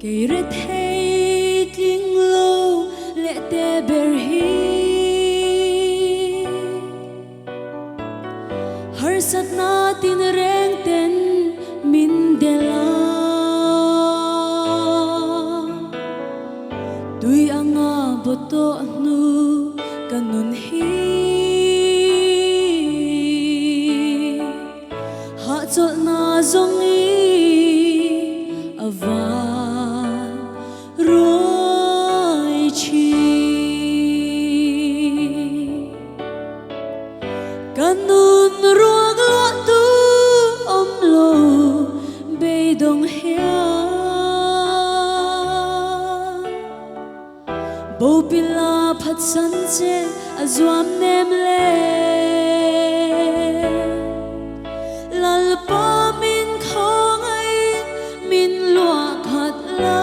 Kay ret hay ting lo le te ber hi har sat na tin reng ten min de la tui anga boto nu kanun hi ha chol na zong i avan roi chi kanun ruang lo tu om lo be dong hia bo pila phat san che azwam nem le lal pa min khong ai min lua khat la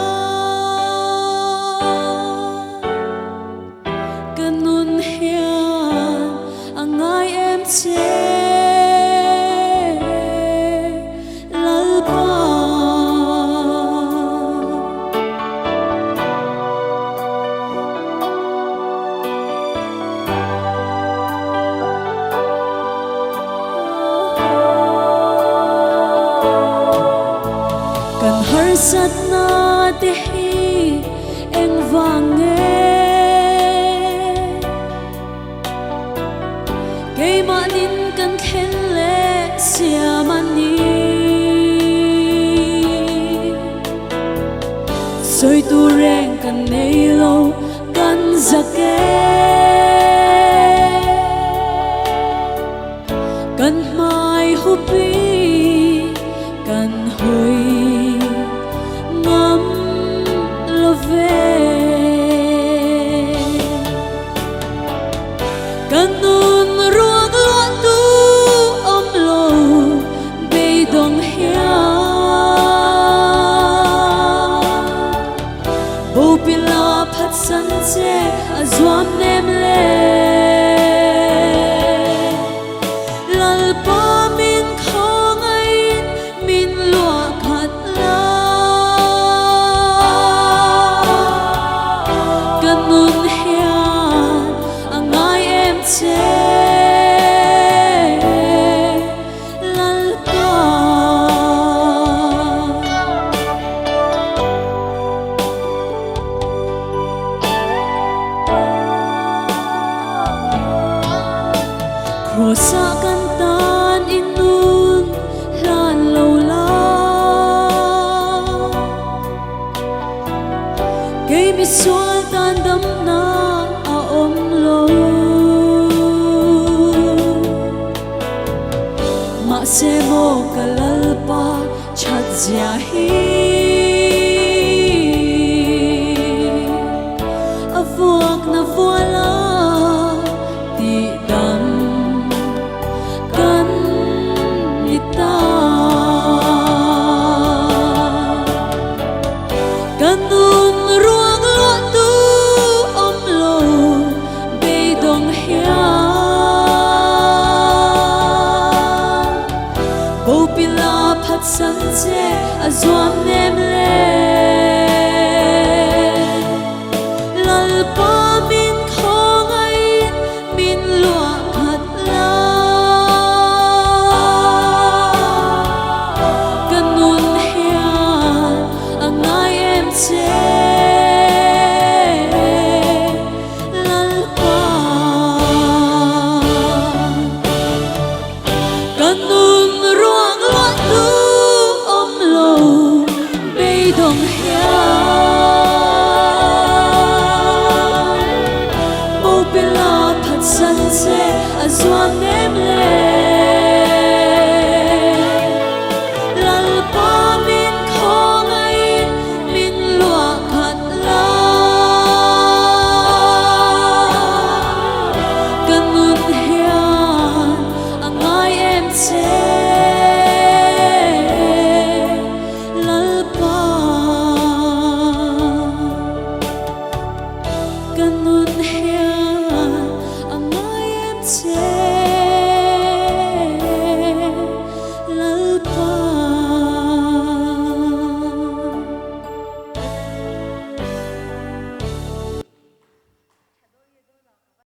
kanun hian angai em che lal pa kan har sat na te hi eng wange kay manin kan khen le siamani soi tu reng kan nei lo kan zake kan mai hupi kan hui ngam lo ve kanun ruang lo tu om lo be dong hia bo pila phat san che azwam nem le lal pa min khong ai min lua khat la kanun hian angai em che lal pa krosa kan tan inun lan lo la kay mi sual tan dam na a om lo ma se mo kalal pa chat zia hi avuak na voila ti dam kan ita kanun ruang lo tu om lo be dong hia bo pila phat san che azwam nem le lal pa min khong ai min lua khat la kanun hian angai em che lal pa kanun ruang lo tu om lo be dong hia bo pila phat san che azwam nem le lal pa min khong ai min lua khat la kanun hian angai em che lal pa kanun hian